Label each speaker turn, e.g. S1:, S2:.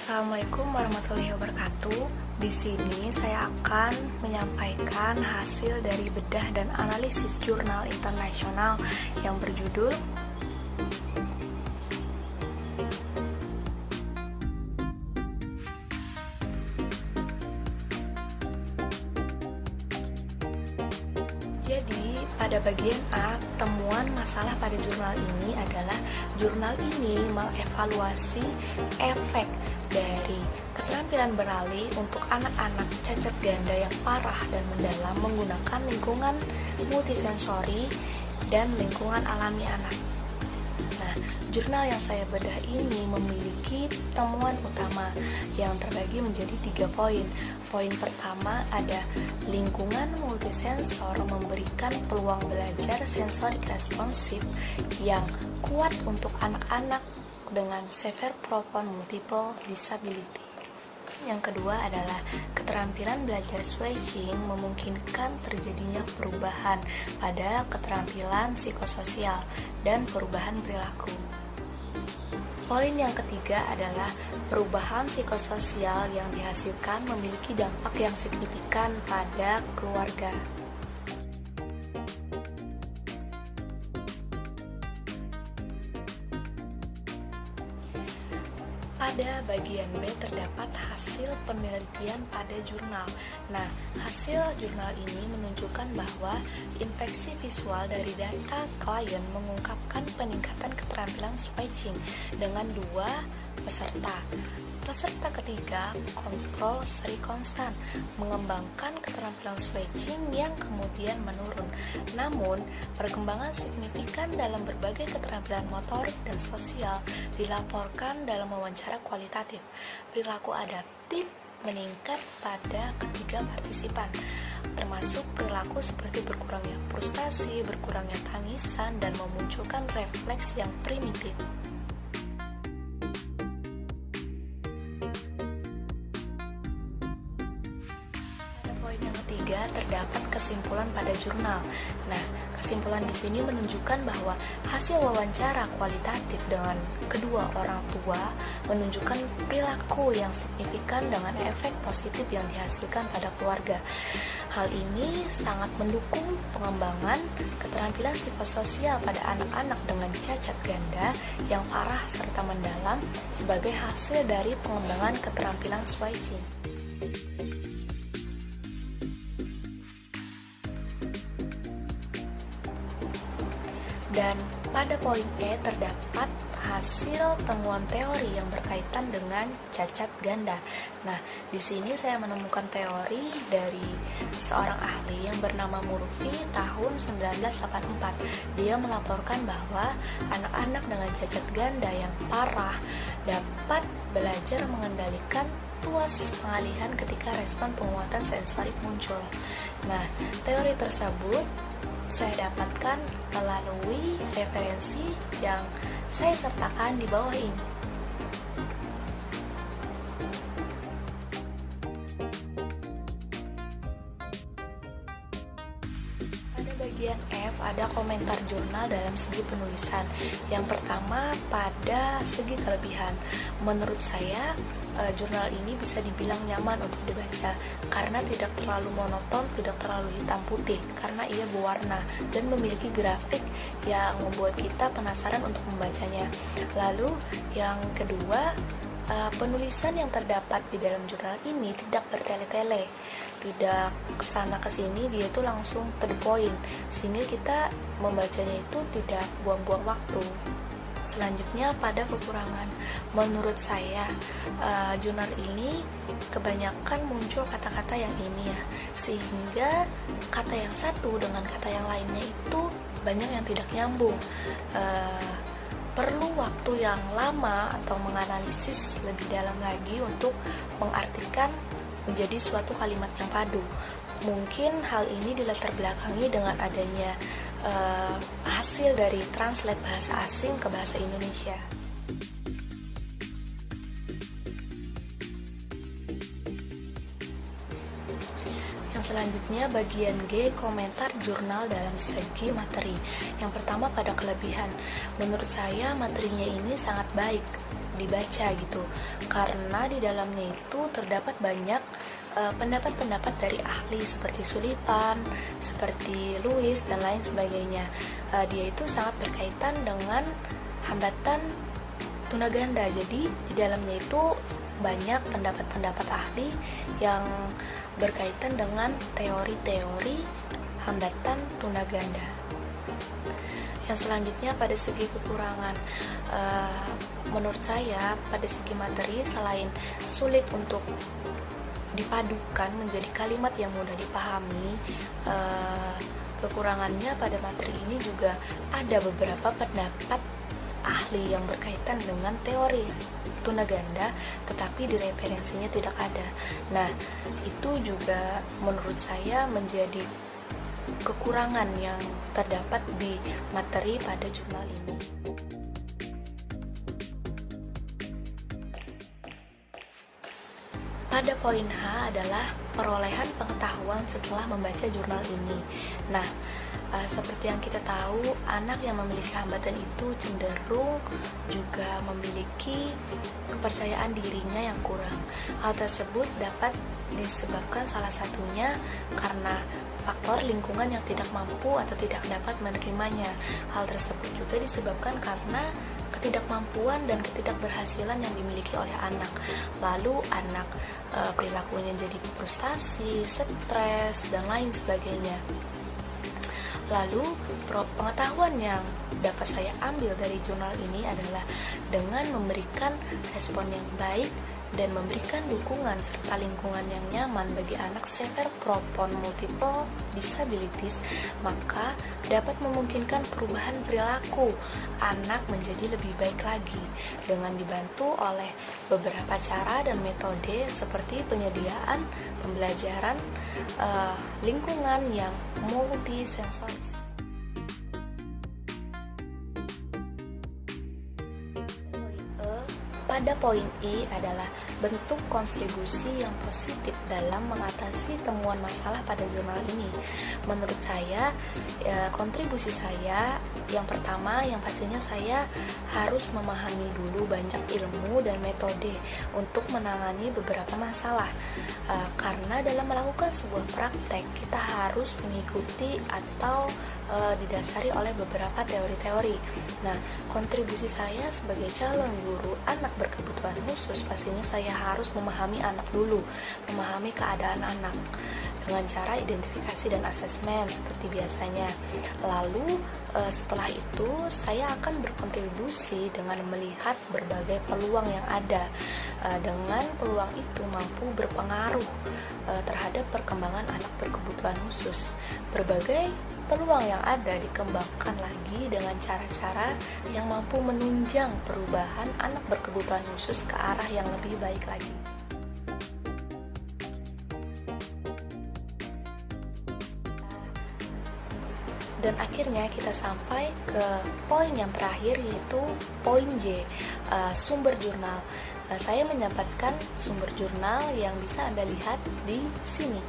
S1: Assalamualaikum warahmatullahi wabarakatuh. Di sini saya akan menyampaikan hasil dari bedah dan analisis jurnal internasional yang berjudul Jadi, pada bagian A, temuan masalah pada jurnal ini adalah jurnal ini mengevaluasi efek dari keterampilan beralih untuk anak-anak cacat ganda yang parah dan mendalam menggunakan lingkungan multisensori dan lingkungan alami anak. Nah, jurnal yang saya bedah ini memiliki temuan utama yang terbagi menjadi 3 poin. Poin pertama ada lingkungan multisensor memberikan peluang belajar sensorik responsif yang kuat untuk anak-anak dengan severe profound multiple disability. Yang kedua adalah keterampilan belajar switching memungkinkan terjadinya perubahan pada keterampilan psikososial dan perubahan perilaku. Poin yang ketiga adalah perubahan psikososial yang dihasilkan memiliki dampak yang signifikan pada keluarga. Pada bagian B terdapat hasil penelitian pada jurnal. Nah, hasil jurnal ini menunjukkan bahwa infeksi visual dari data klien mengungkapkan peningkatan keterampilan switching dengan 2 peserta. Peserta ketiga, kontrol seri konstan, mengembangkan keterampilan switching yang kemudian menurun. Namun, perkembangan signifikan dalam berbagai keterampilan motorik dan sosial dilaporkan dalam wawancara kualitatif. Perilaku adaptif meningkat pada ketiga partisipan, termasuk perilaku seperti berkurangnya frustasi, berkurangnya tangisan, dan memunculkan refleks yang primitif. Terdapat kesimpulan pada jurnal. Nah, kesimpulan di sini menunjukkan bahwa hasil wawancara kualitatif dengan kedua orang tua menunjukkan perilaku yang signifikan dengan efek positif yang dihasilkan pada keluarga. Hal ini sangat mendukung pengembangan keterampilan psikososial pada anak-anak dengan cacat ganda yang parah serta mendalam sebagai hasil dari pengembangan keterampilan switching. Dan pada poin E terdapat hasil temuan teori yang berkaitan dengan cacat ganda. Nah, di sini saya menemukan teori dari seorang ahli yang bernama Murphy tahun 1984. Dia melaporkan bahwa anak-anak dengan cacat ganda yang parah dapat belajar mengendalikan tuas pengalihan ketika respon penguatan sensorik muncul. Nah, teori tersebut saya dapatkan melalui referensi yang saya sertakan di bawah ini. Pada bagian F ada komentar jurnal dalam segi penulisan. Yang pertama pada segi kelebihan. Menurut saya jurnal ini bisa dibilang nyaman untuk dibaca karena tidak terlalu monoton, tidak terlalu hitam putih karena ia berwarna dan memiliki grafik yang membuat kita penasaran untuk membacanya. Lalu yang kedua, penulisan yang terdapat di dalam jurnal ini tidak bertele-tele, tidak kesana kesini, dia itu langsung to the point, sehingga kita membacanya itu tidak buang-buang waktu. Selanjutnya pada kekurangan. Menurut saya, jurnal ini kebanyakan muncul kata-kata yang ilmiah, sehingga kata yang satu dengan kata yang lainnya itu banyak yang tidak nyambung. Perlu waktu yang lama atau menganalisis lebih dalam lagi untuk mengartikan menjadi suatu kalimat yang padu. Mungkin hal ini dilatar belakangi dengan adanya hasil dari translate bahasa asing ke bahasa Indonesia. Yang selanjutnya bagian G, komentar jurnal dalam segi materi. Yang pertama pada kelebihan. Menurut saya materinya ini sangat baik dibaca gitu, karena di dalamnya itu terdapat banyak pendapat-pendapat dari ahli seperti Sullivan, seperti Lewis dan lain sebagainya. Dia itu sangat berkaitan dengan hambatan tuna ganda. Jadi di dalamnya itu banyak pendapat-pendapat ahli yang berkaitan dengan teori-teori hambatan tuna ganda. Yang selanjutnya pada segi kekurangan, menurut saya pada segi materi selain sulit untuk dipadukan menjadi kalimat yang mudah dipahami, kekurangannya pada materi ini juga ada beberapa pendapat ahli yang berkaitan dengan teori tuna ganda, tetapi di referensinya tidak ada. Nah, itu juga menurut saya menjadi kekurangan yang terdapat di materi pada jurnal ini. Pada poin H adalah perolehan pengetahuan setelah membaca jurnal ini. Nah, seperti yang kita tahu, anak yang memiliki hambatan itu cenderung juga memiliki kepercayaan dirinya yang kurang. Hal tersebut dapat disebabkan salah satunya karena faktor lingkungan yang tidak mampu atau tidak dapat menerimanya. Hal tersebut juga disebabkan karena ketidakmampuan dan ketidakberhasilan yang dimiliki oleh anak. Lalu anak perilakunya jadi frustasi, stres, dan lain sebagainya. Lalu pengetahuan yang dapat saya ambil dari jurnal ini adalah dengan memberikan respon yang baik dan memberikan dukungan serta lingkungan yang nyaman bagi anak severe profound multiple disabilities, maka dapat memungkinkan perubahan perilaku anak menjadi lebih baik lagi dengan dibantu oleh beberapa cara dan metode seperti penyediaan pembelajaran lingkungan yang multisensoris. Pada poin I adalah bentuk kontribusi yang positif dalam mengatasi temuan masalah pada jurnal ini. Menurut saya, kontribusi saya yang pertama, yang pastinya saya harus memahami dulu banyak ilmu dan metode untuk menangani beberapa masalah. Karena dalam melakukan sebuah praktek, kita harus mengikuti atau didasari oleh beberapa teori-teori. Nah, kontribusi saya sebagai calon guru anak berkebutuhan khusus, pastinya saya harus memahami anak dulu, memahami keadaan anak dengan cara identifikasi dan asesmen seperti biasanya. Lalu setelah itu saya akan berkontribusi dengan melihat berbagai peluang yang ada. Dengan peluang itu mampu berpengaruh terhadap perkembangan anak berkebutuhan khusus. Berbagai peluang yang ada dikembangkan lagi dengan cara-cara yang mampu menunjang perubahan anak berkebutuhan khusus ke arah yang lebih baik lagi. Dan akhirnya kita sampai ke poin yang terakhir, yaitu poin J, sumber jurnal. Saya mendapatkan sumber jurnal yang bisa Anda lihat di sini.